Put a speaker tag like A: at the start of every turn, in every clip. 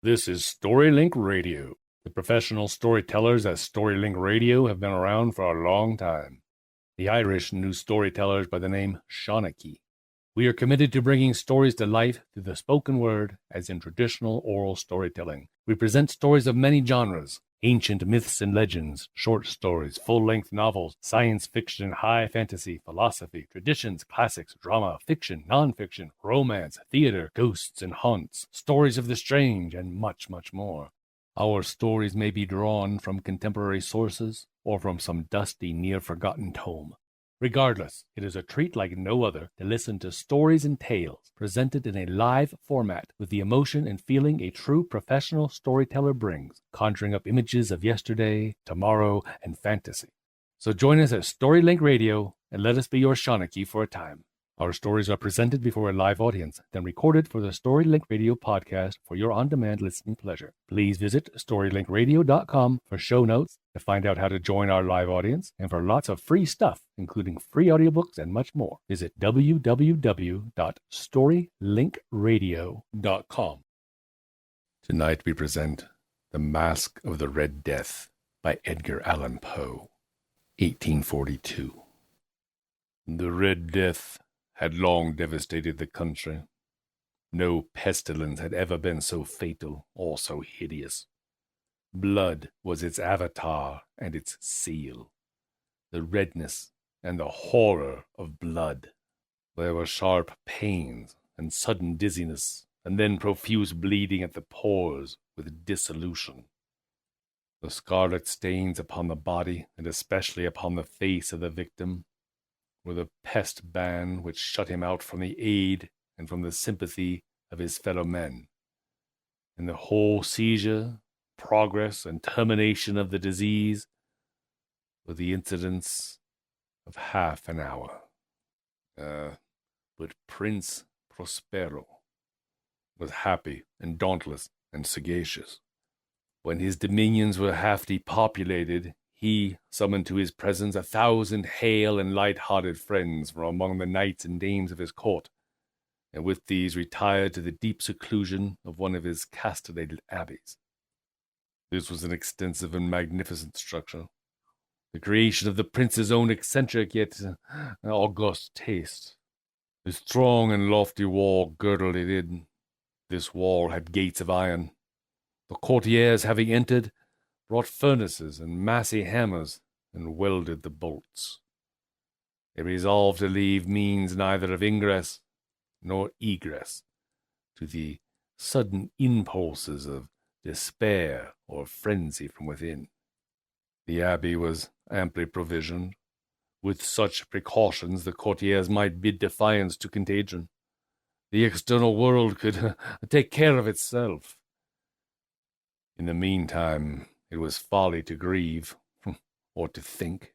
A: This is StoryLink Radio. The professional storytellers at StoryLink Radio have been around for a long time. The Irish knew storytellers by the name Shawnee. We are committed to bringing stories to life through the spoken word as in traditional oral storytelling. We present stories of many genres: ancient myths and legends, short stories, full-length novels, science fiction, high fantasy, philosophy, traditions, classics, drama, fiction, non-fiction, romance, theater, ghosts and haunts, stories of the strange, and much, much more. Our stories may be drawn from contemporary sources or from some dusty, near-forgotten tome. Regardless, it is a treat like no other to listen to stories and tales presented in a live format with the emotion and feeling a true professional storyteller brings, conjuring up images of yesterday, tomorrow, and fantasy. So join us at StoryLink Radio and let us be your Shawnee for a time. Our stories are presented before a live audience, then recorded for the StoryLink Radio podcast for your on-demand listening pleasure. Please visit StoryLinkRadio.com for show notes, to find out how to join our live audience, and for lots of free stuff, including free audiobooks and much more. Visit www.storylinkradio.com. Tonight we present The Masque of the Red Death by Edgar Allan Poe, 1842. The Red Death had long devastated the country. No pestilence had ever been so fatal or so hideous. Blood was its avatar and its seal. The redness and the horror of blood. There were sharp pains and sudden dizziness, and then profuse bleeding at the pores with dissolution. The scarlet stains upon the body, and especially upon the face of the victim, were the pest ban which shut him out from the aid and from the sympathy of his fellow men. And the whole seizure, progress, and termination of the disease were the incidents of half an hour. But Prince Prospero was happy and dauntless and sagacious. When his dominions were half depopulated, he summoned to his presence 1,000 hale and light-hearted friends from among the knights and dames of his court, and with these retired to the deep seclusion of one of his castellated abbeys. This was an extensive and magnificent structure, the creation of the prince's own eccentric yet august taste. A strong and lofty wall girdled it in. This wall had gates of iron. The courtiers, having entered, brought furnaces and massy hammers, and welded the bolts. They resolved to leave means neither of ingress nor egress to the sudden impulses of despair or frenzy from within. The abbey was amply provisioned. With such precautions, the courtiers might bid defiance to contagion. The external world could take care of itself. In the meantime, it was folly to grieve, or to think.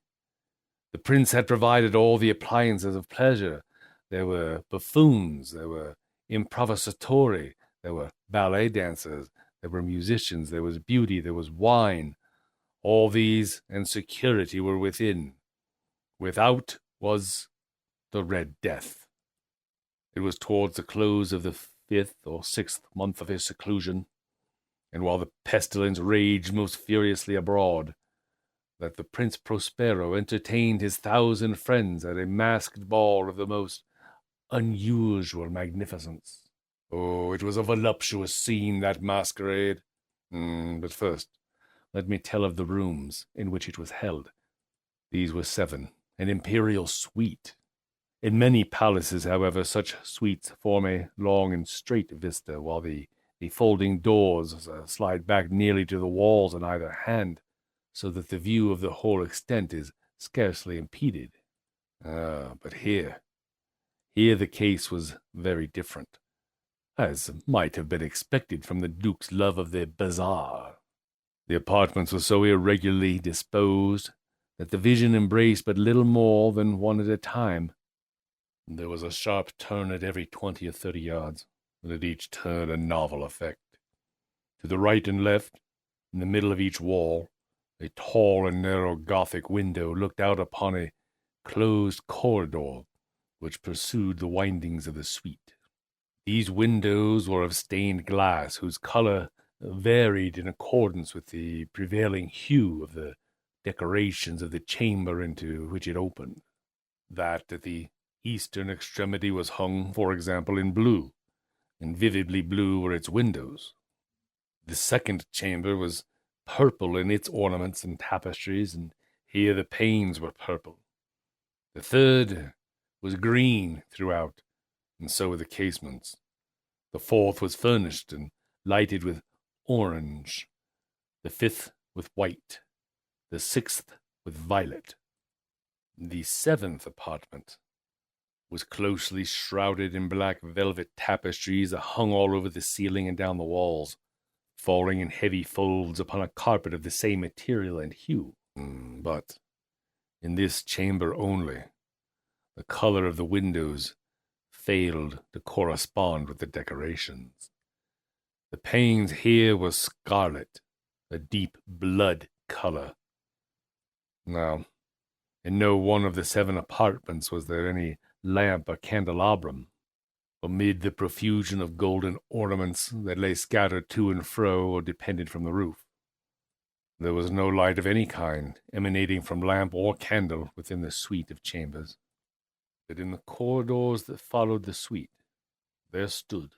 A: The prince had provided all the appliances of pleasure. There were buffoons, there were improvisatori, there were ballet dancers, there were musicians, there was beauty, there was wine. All these and security were within. Without was the Red Death. It was towards the close of the 5th or 6th month of his seclusion, and while the pestilence raged most furiously abroad, that the Prince Prospero entertained his 1,000 friends at a masked ball of the most unusual magnificence. Oh, it was a voluptuous scene, that masquerade. But first, let me tell of the rooms in which it was held. These were 7, an imperial suite. In many palaces, however, such suites form a long and straight vista, while the folding doors slide back nearly to the walls on either hand, so that the view of the whole extent is scarcely impeded. But here the case was very different, as might have been expected from the Duke's love of the bazaar. The apartments were so irregularly disposed that the vision embraced but little more than one at a time. There was a sharp turn at every 20 or 30 yards, and at each turn a novel effect. To the right and left, in the middle of each wall, a tall and narrow Gothic window looked out upon a closed corridor which pursued the windings of the suite. These windows were of stained glass, whose color varied in accordance with the prevailing hue of the decorations of the chamber into which it opened. That at the eastern extremity was hung, for example, in blue, and vividly blue were its windows. The second chamber was purple in its ornaments and tapestries, and here the panes were purple. The third was green throughout, and so were the casements. The fourth was furnished and lighted with orange, the fifth with white, the sixth with violet. The seventh apartment was closely shrouded in black velvet tapestries that hung all over the ceiling and down the walls, falling in heavy folds upon a carpet of the same material and hue. But in this chamber only, the color of the windows failed to correspond with the decorations. The panes here were scarlet, a deep blood color. Now, in no one of the 7 apartments was there any lamp or candelabrum. Amid the profusion of golden ornaments that lay scattered to and fro or depended from the roof, there was no light of any kind emanating from lamp or candle within the suite of chambers. But in the corridors that followed the suite, there stood,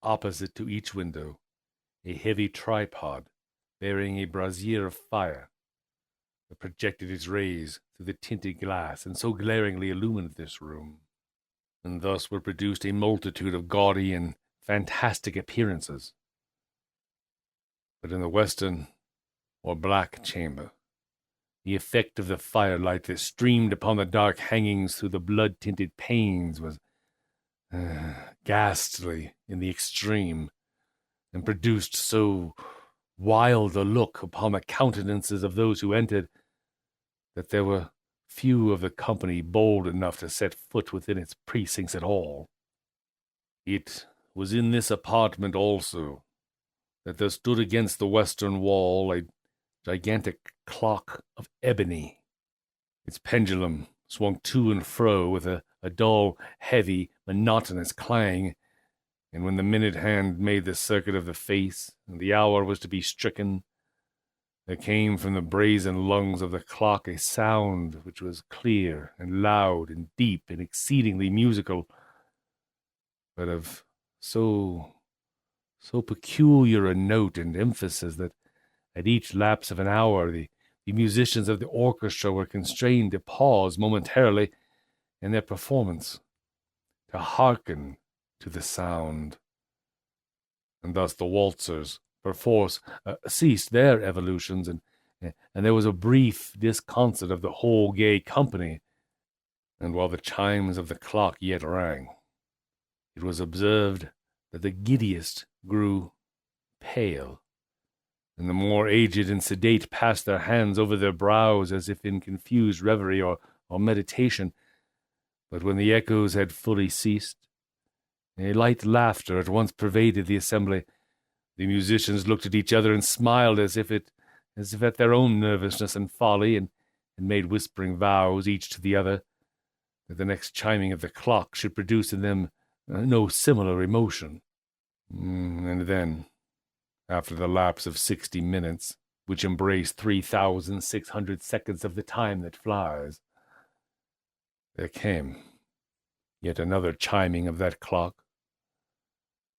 A: opposite to each window, a heavy tripod bearing a brazier of fire that projected its rays through the tinted glass and so glaringly illumined this room. And thus were produced a multitude of gaudy and fantastic appearances. But in the western or black chamber, the effect of the firelight that streamed upon the dark hangings through the blood-tinted panes was ghastly in the extreme, and produced so wild a look upon the countenances of those who entered that there were few of the company bold enough to set foot within its precincts at all. It was in this apartment also that there stood against the western wall a gigantic clock of ebony. Its pendulum swung to and fro with a dull, heavy, monotonous clang, and when the minute hand made the circuit of the face and the hour was to be stricken, there came from the brazen lungs of the clock a sound which was clear and loud and deep and exceedingly musical, but of so peculiar a note and emphasis that at each lapse of an hour the musicians of the orchestra were constrained to pause momentarily in their performance, to hearken to the sound. And thus the waltzers perforce ceased their evolutions, and there was a brief disconcert of the whole gay company. And while the chimes of the clock yet rang, it was observed that the giddiest grew pale, and the more aged and sedate passed their hands over their brows as if in confused reverie or meditation. But when the echoes had fully ceased, a light laughter at once pervaded the assembly. The musicians looked at each other and smiled as if at their own nervousness and folly, and made whispering vows, each to the other, that the next chiming of the clock should produce in them no similar emotion. And then, after the lapse of 60 minutes, which embraced 3,600 seconds of the time that flies, there came yet another chiming of that clock,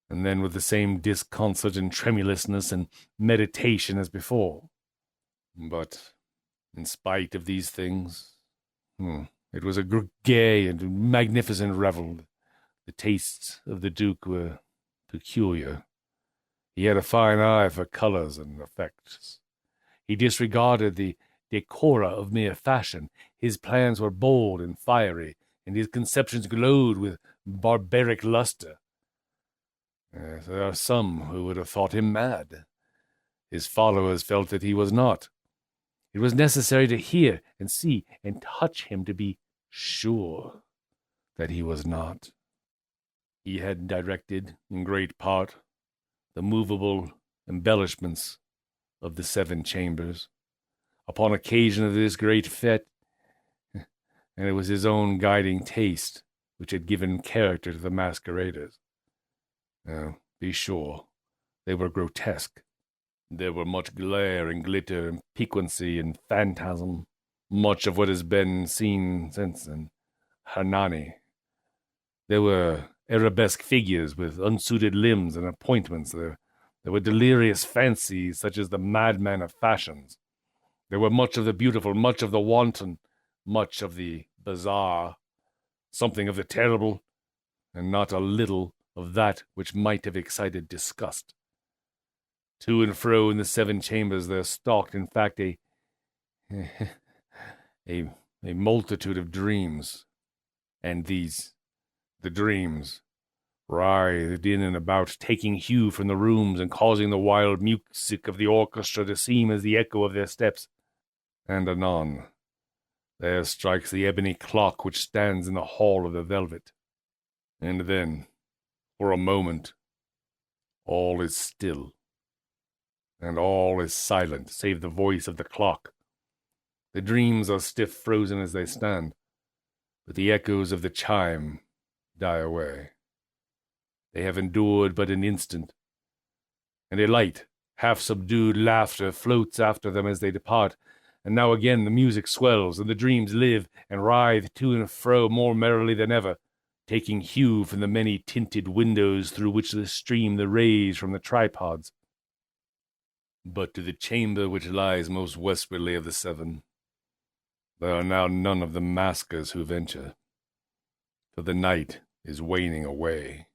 A: and then with the same disconcert and tremulousness and meditation as before. But, in spite of these things, it was a gay and magnificent revel. The tastes of the Duke were peculiar. He had a fine eye for colors and effects. He disregarded the decora of mere fashion. His plans were bold and fiery, and his conceptions glowed with barbaric luster. There are some who would have thought him mad. His followers felt that he was not. It was necessary to hear and see and touch him to be sure that he was not. He had directed, in great part, the movable embellishments of the 7 chambers upon occasion of this great fete, and it was his own guiding taste which had given character to the masqueraders. Be sure, they were grotesque, There were much glare and glitter and piquancy and phantasm, much of what has been seen since in Hernani. There were arabesque figures with unsuited limbs and appointments. There were delirious fancies such as the madman of fashions. There were much of the beautiful, much of the wanton, much of the bizarre, something of the terrible, and not a little of that which might have excited disgust. To and fro in the 7 chambers there stalked, in fact, a multitude of dreams, and the dreams, writhed in and about, taking hue from the rooms and causing the wild music of the orchestra to seem as the echo of their steps. And anon, there strikes the ebony clock which stands in the hall of the velvet. And then, for a moment, all is still, and all is silent, save the voice of the clock. The dreams are stiff frozen as they stand, but the echoes of the chime die away. They have endured but an instant, and a light, half-subdued laughter floats after them as they depart, and now again the music swells, and the dreams live and writhe to and fro more merrily than ever, taking hue from the many tinted windows through which stream the rays from the tripods. But to the chamber which lies most westwardly of the 7, there are now none of the maskers who venture, for the night is waning away,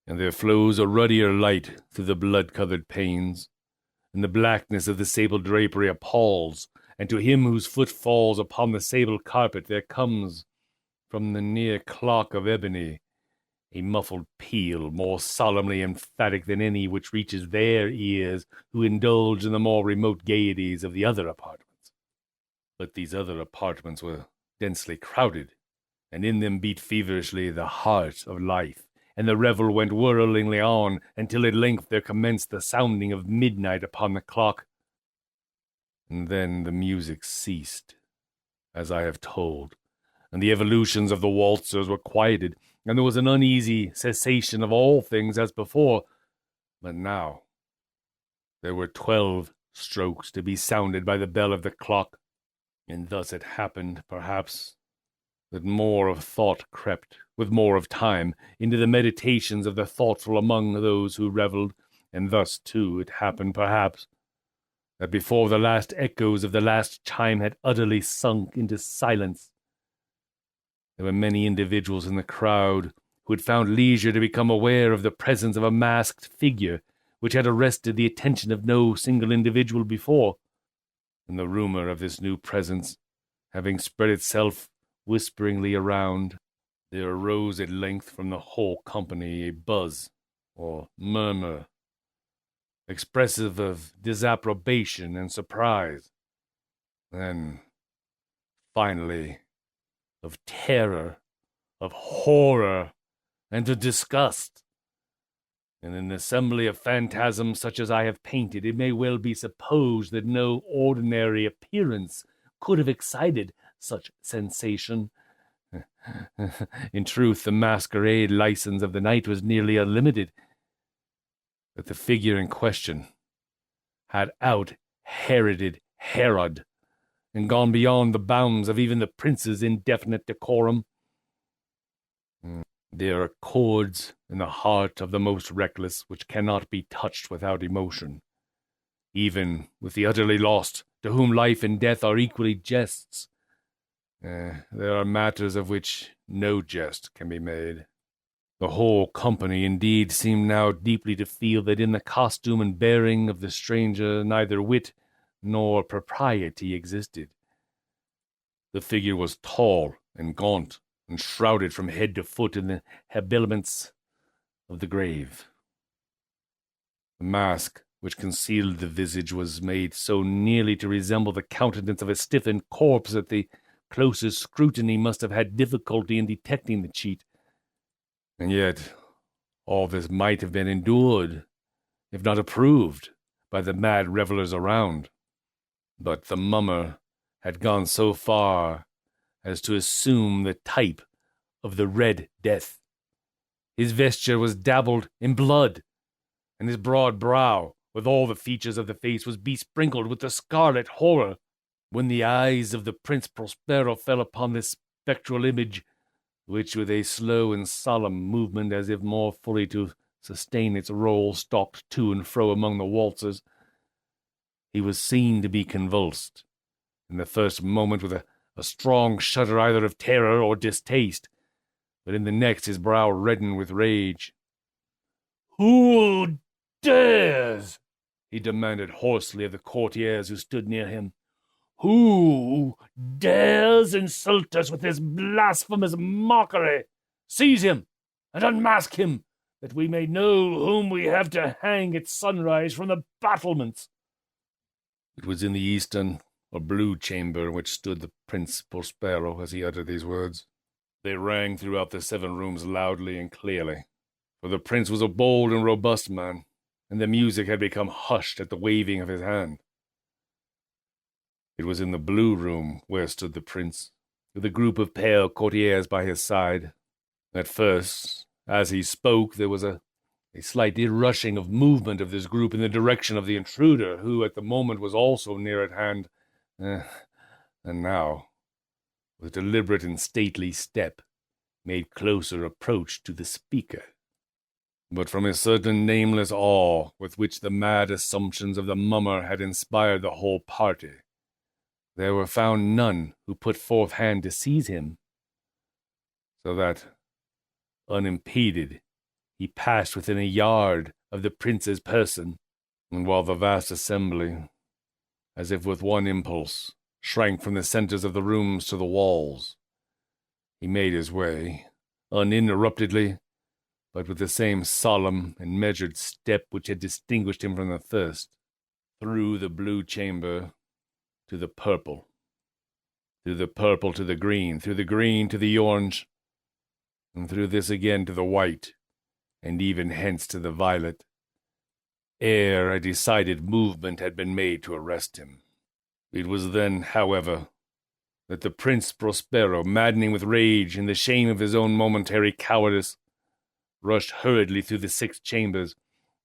A: and there flows a ruddier light through the blood-colored panes, and the blackness of the sable drapery appalls, and to him whose foot falls upon the sable carpet there comes, from the near clock of ebony, a muffled peal more solemnly emphatic than any which reaches their ears who indulge in the more remote gaieties of the other apartments. But these other apartments were densely crowded, and in them beat feverishly the heart of life, and the revel went whirlingly on until at length there commenced the sounding of midnight upon the clock. And then the music ceased, as I have told, and the evolutions of the waltzers were quieted, and there was an uneasy cessation of all things as before. But now there were 12 strokes to be sounded by the bell of the clock, and thus it happened, perhaps, that more of thought crept, with more of time, into the meditations of the thoughtful among those who revelled, and thus, too, it happened, perhaps, that before the last echoes of the last chime had utterly sunk into silence, there were many individuals in the crowd who had found leisure to become aware of the presence of a masked figure which had arrested the attention of no single individual before, and the rumour of this new presence having spread itself whisperingly around, there arose at length from the whole company a buzz or murmur, expressive of disapprobation and surprise, then, finally, of terror, of horror, and of disgust. In an assembly of phantasms such as I have painted, it may well be supposed that no ordinary appearance could have excited such sensation. In truth, the masquerade license of the night was nearly unlimited, but the figure in question had out-Heroded Herod, and gone beyond the bounds of even the prince's indefinite decorum. There are chords in the heart of the most reckless which cannot be touched without emotion, even with the utterly lost, to whom life and death are equally jests. There are matters of which no jest can be made. The whole company, indeed, seemed now deeply to feel that in the costume and bearing of the stranger neither wit nor propriety existed. The figure was tall and gaunt, and shrouded from head to foot in the habiliments of the grave. The mask which concealed the visage was made so nearly to resemble the countenance of a stiffened corpse that the closest scrutiny must have had difficulty in detecting the cheat. And yet all this might have been endured, if not approved, by the mad revellers around. But the mummer had gone so far as to assume the type of the Red Death. His vesture was dabbled in blood, and his broad brow with all the features of the face, was besprinkled with the scarlet horror. When the eyes of the Prince Prospero fell upon this spectral image, which with a slow and solemn movement, as if more fully to sustain its role, stalked to and fro among the waltzers, he was seen to be convulsed, in the first moment with a strong shudder either of terror or distaste, but in the next his brow reddened with rage. "Who dares?" he demanded hoarsely of the courtiers who stood near him. "Who dares insult us with this blasphemous mockery? Seize him and unmask him, that we may know whom we have to hang at sunrise from the battlements." It was in the eastern or blue chamber in which stood the Prince Prospero as he uttered these words. They rang throughout the 7 rooms loudly and clearly, for the prince was a bold and robust man, and the music had become hushed at the waving of his hand. It was in the blue room where stood the prince, with a group of pale courtiers by his side. At first, as he spoke, there was a slight rushing of movement of this group in the direction of the intruder, who at the moment was also near at hand, and now, with deliberate and stately step, made closer approach to the speaker. But from a certain nameless awe with which the mad assumptions of the mummer had inspired the whole party, there were found none who put forth hand to seize him, so that, unimpeded, he passed within a yard of the prince's person, and while the vast assembly, as if with one impulse, shrank from the centers of the rooms to the walls, he made his way, uninterruptedly, but with the same solemn and measured step which had distinguished him from the first, through the blue chamber to the purple, through the purple to the green, through the green to the orange, and through this again to the white, and even hence to the violet, ere a decided movement had been made to arrest him. It was then, however, that the Prince Prospero, maddening with rage and the shame of his own momentary cowardice, rushed hurriedly through the 6 chambers,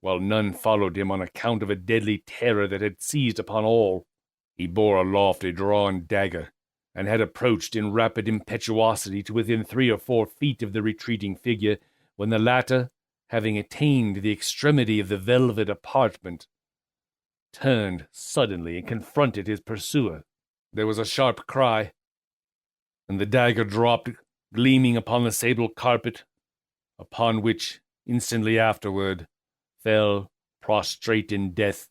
A: while none followed him on account of a deadly terror that had seized upon all. He bore aloft a drawn dagger, and had approached in rapid impetuosity to within 3 or 4 feet of the retreating figure, when the latter, having attained the extremity of the velvet apartment, turned suddenly and confronted his pursuer. There was a sharp cry, and the dagger dropped, gleaming upon the sable carpet, upon which, instantly afterward, fell, prostrate in death,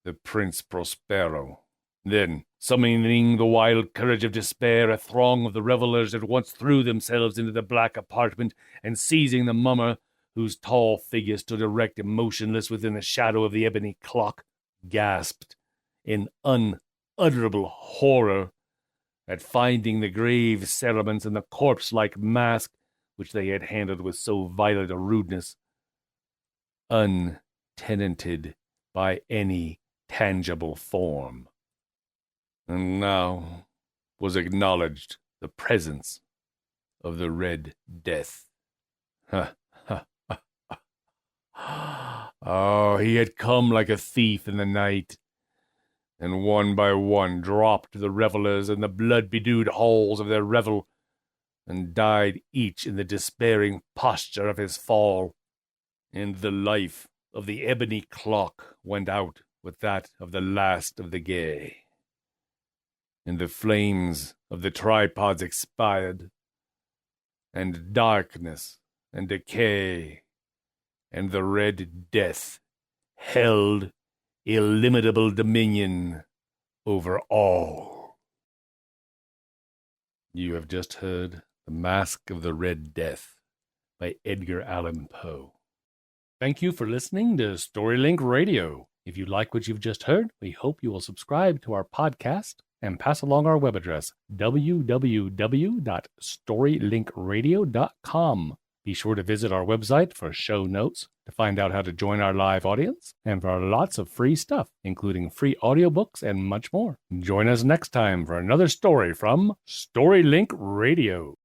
A: the Prince Prospero. Then, summoning the wild courage of despair, a throng of the revellers at once threw themselves into the black apartment, and seizing the mummer, whose tall figure stood erect and motionless within the shadow of the ebony clock, gasped in unutterable horror at finding the grave cerements and the corpse-like mask which they had handled with so violent a rudeness, untenanted by any tangible form. And now was acknowledged the presence of the Red Death. Ha, ha, ha, ha. Oh, he had come like a thief in the night, and one by one dropped the revellers in the blood-bedewed halls of their revel, and died each in the despairing posture of his fall. And the life of the ebony clock went out with that of the last of the gay. And the flames of the tripods expired, and darkness and decay and the Red Death held illimitable dominion over all. You have just heard The Masque of the Red Death by Edgar Allan Poe. Thank you for listening to StoryLink Radio. If you like what you've just heard, we hope you will subscribe to our podcast and pass along our web address, www.storylinkradio.com. Be sure to visit our website for show notes, to find out how to join our live audience, and for lots of free stuff, including free audiobooks and much more. Join us next time for another story from StoryLink Radio.